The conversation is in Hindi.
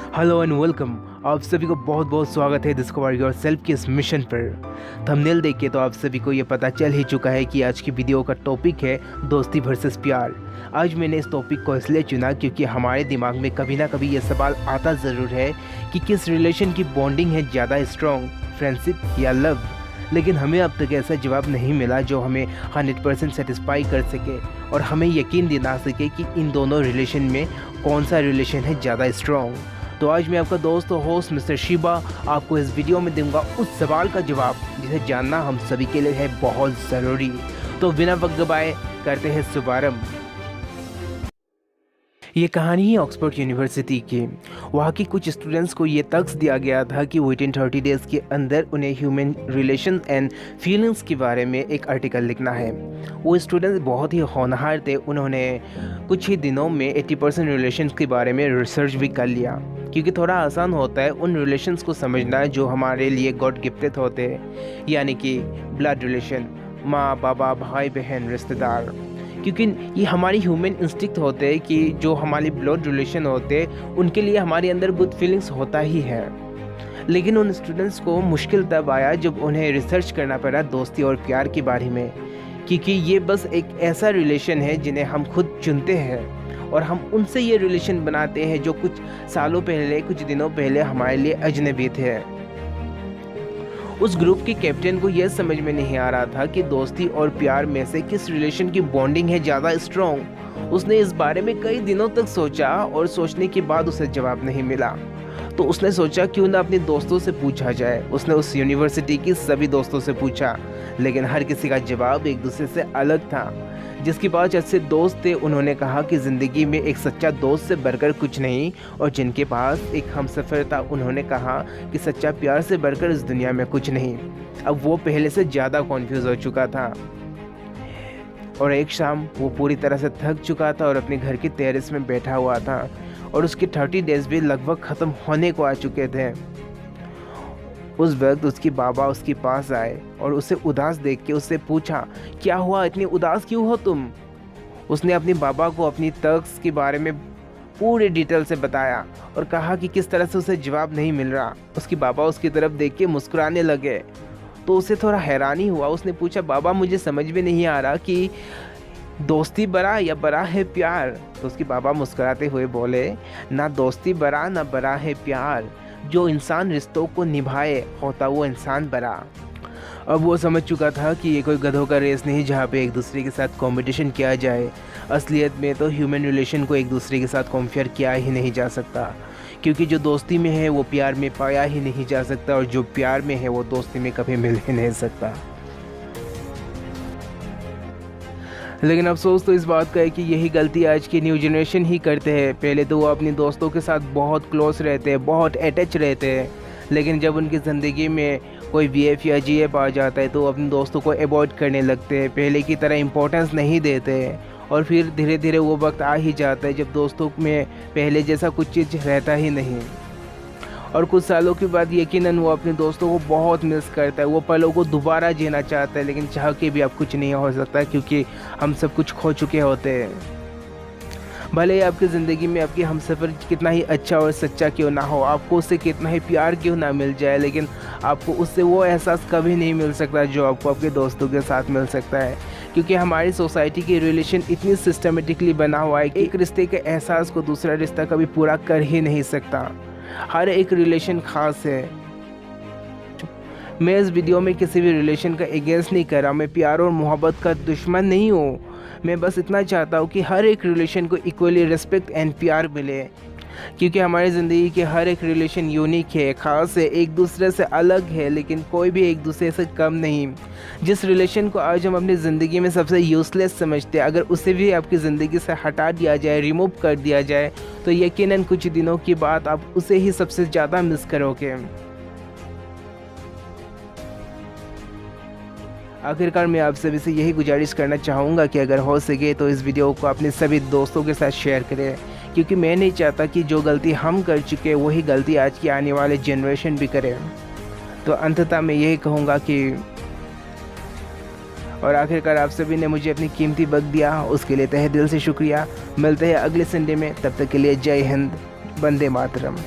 Hello and welcome. आप सभी को बहुत बहुत स्वागत है डिस्कवर योरसेल्फ के इस मिशन पर। थंबनेल देख के तो आप सभी को ये पता चल ही चुका है कि आज की वीडियो का टॉपिक है दोस्ती वर्सेस प्यार। आज मैंने इस टॉपिक को इसलिए चुना क्योंकि हमारे दिमाग में कभी ना कभी ये सवाल आता ज़रूर है कि किस रिलेशन की बॉन्डिंग है ज़्यादा स्ट्रॉन्ग, फ्रेंडशिप या लव। लेकिन हमें अब तक ऐसा जवाब नहीं मिला जो हमें 100% सेटिस्फाई कर सके और हमें यकीन दिला सके कि इन दोनों रिलेशन में कौन सा रिलेशन है ज़्यादा स्ट्रॉन्ग। तो आज मैं आपका दोस्त और होस्ट मिस्टर शिबा आपको इस वीडियो में दूंगा उस सवाल का जवाब जिसे जानना हम सभी के लिए है बहुत ज़रूरी। तो बिना वक्त गवाए करते हैं शुभारंभ। ये कहानी है ऑक्सफोर्ड यूनिवर्सिटी की। वहाँ के कुछ स्टूडेंट्स को ये टस्क दिया गया था कि विदिन 30 डेज़ के अंदर उन्हें ह्यूमन रिलेशन एंड फीलिंग्स के बारे में एक आर्टिकल लिखना है। वो स्टूडेंट्स बहुत ही होनहार थे। उन्होंने कुछ ही दिनों में 80% रिलेशंस के बारे में रिसर्च भी कर लिया, क्योंकि थोड़ा आसान होता है उन रिलेशंस को समझना जो हमारे लिए गॉड गिफ्टेड होते हैं, यानी कि ब्लड रिलेशन, माँ बाबा भाई बहन रिश्तेदार। क्योंकि ये हमारी ह्यूमन इंस्टिक्ट होते हैं कि जो हमारे ब्लड रिलेशन होते हैं उनके लिए हमारे अंदर गुड फीलिंग्स होता ही है। लेकिन उन स्टूडेंट्स को मुश्किल तब आया जब उन्हें रिसर्च करना पड़ा दोस्ती और प्यार के बारे में, क्योंकि ये बस एक ऐसा रिलेशन है जिन्हें हम खुद चुनते हैं और हम उनसे ये रिलेशन बनाते हैं जो कुछ सालों पहले, कुछ दिनों पहले हमारे लिए अजनबी थे। उस ग्रुप के कैप्टन को यह समझ में नहीं आ रहा था कि दोस्ती और प्यार में से किस रिलेशन की बॉन्डिंग है ज़्यादा स्ट्रॉन्ग। उसने इस बारे में कई दिनों तक सोचा और सोचने के बाद उसे जवाब नहीं मिला। तो उसने सोचा क्यों ना अपने दोस्तों से पूछा जाए। उसने उस यूनिवर्सिटी की सभी दोस्तों से पूछा, लेकिन हर किसी का जवाब एक दूसरे से अलग था। जिसके पास अच्छे दोस्त थे उन्होंने कहा कि ज़िंदगी में एक सच्चा दोस्त से बढ़कर कुछ नहीं, और जिनके पास एक हमसफ़र था उन्होंने कहा कि सच्चा प्यार से बढ़कर इस दुनिया में कुछ नहीं। अब वो पहले से ज़्यादा कॉन्फ्यूज़ हो चुका था और एक शाम वो पूरी तरह से थक चुका था और अपने घर के टेरेस में बैठा हुआ था और उसके 30 डेज़ भी लगभग ख़त्म होने को आ चुके थे। उस वक्त उसके बाबा उसके पास आए और उसे उदास देख के उससे पूछा, क्या हुआ, इतनी उदास क्यों हो तुम? उसने अपने बाबा को अपनी टस्क के बारे में पूरे डिटेल से बताया और कहा कि किस तरह से उसे जवाब नहीं मिल रहा। उसके बाबा उसकी तरफ देख के मुस्कुराने लगे तो उसे थोड़ा हैरानी हुआ। उसने पूछा, बाबा मुझे समझ में नहीं आ रहा कि दोस्ती बड़ा या बड़ा है प्यार? तो उसके बाबा मुस्कुराते हुए बोले, ना दोस्ती बड़ा ना बड़ा है प्यार, जो इंसान रिश्तों को निभाए होता वो इंसान बड़ा। अब वो समझ चुका था कि ये कोई गधों का रेस नहीं जहाँ पे एक दूसरे के साथ कंपटीशन किया जाए। असलियत में तो ह्यूमन रिलेशन को एक दूसरे के साथ कंपेयर किया ही नहीं जा सकता, क्योंकि जो दोस्ती में है वो प्यार में पाया ही नहीं जा सकता और जो प्यार में है वो दोस्ती में कभी मिल ही नहीं सकता। लेकिन अफसोस तो इस बात का है कि यही गलती आज की न्यू जनरेशन ही करते हैं। पहले तो वो अपने दोस्तों के साथ बहुत क्लोज रहते हैं, बहुत अटैच रहते हैं, लेकिन जब उनकी ज़िंदगी में कोई BF या GF आ जाता है तो वो अपने दोस्तों को अवॉइड करने लगते हैं, पहले की तरह इम्पोर्टेंस नहीं देते हैं। और फिर धीरे धीरे वो वक्त आ ही जाता है जब दोस्तों में पहले जैसा कुछ चीज़ रहता ही नहीं, और कुछ सालों के बाद यकीनन वो अपने दोस्तों को बहुत मिस करता है। वो पलों को दोबारा जीना चाहता है, लेकिन चाह के भी अब कुछ नहीं हो सकता क्योंकि हम सब कुछ खो चुके होते हैं। भले ही आपकी ज़िंदगी में आपकी हमसफ़र कितना ही अच्छा और सच्चा क्यों ना हो, आपको उससे कितना ही प्यार क्यों ना मिल जाए, लेकिन आपको उससे वो एहसास कभी नहीं मिल सकता जो आपको आपके दोस्तों के साथ मिल सकता है। क्योंकि हमारी सोसाइटी की रिलेशन इतनी सिस्टमेटिकली बना हुआ है कि एक रिश्ते के एहसास को दूसरा रिश्ता कभी पूरा कर ही नहीं सकता। हर एक रिलेशन खास है। मैं इस वीडियो में किसी भी रिलेशन का अगेंस्ट नहीं कर रहा, मैं प्यार और मोहब्बत का दुश्मन नहीं हूँ। मैं बस इतना चाहता हूँ कि हर एक रिलेशन को इक्वली रिस्पेक्ट एंड प्यार मिले, क्योंकि हमारी ज़िंदगी के हर एक रिलेशन यूनिक है, ख़ास है, एक दूसरे से अलग है, लेकिन कोई भी एक दूसरे से कम नहीं। जिस रिलेशन को आज हम अपनी ज़िंदगी में सबसे यूज़लेस समझते हैं, अगर उसे भी आपकी ज़िंदगी से हटा दिया जाए, रिमूव कर दिया जाए, तो यकीनन कुछ दिनों के बाद आप उसे ही सबसे ज़्यादा मिस करोगे। आखिरकार मैं आप सभी से यही गुजारिश करना चाहूँगा कि अगर हो सके तो इस वीडियो को अपने सभी दोस्तों के साथ शेयर करें, क्योंकि मैं नहीं चाहता कि जो गलती हम कर चुके हैं वही गलती आज की आने वाले जनरेशन भी करे। तो अंततः मैं यही कहूँगा कि और आखिरकार आप सभी ने मुझे अपनी कीमती वक्त दिया, उसके लिए तहे दिल से शुक्रिया। मिलते हैं अगले संडे में, तब तक के लिए जय हिंद, वंदे मातरम।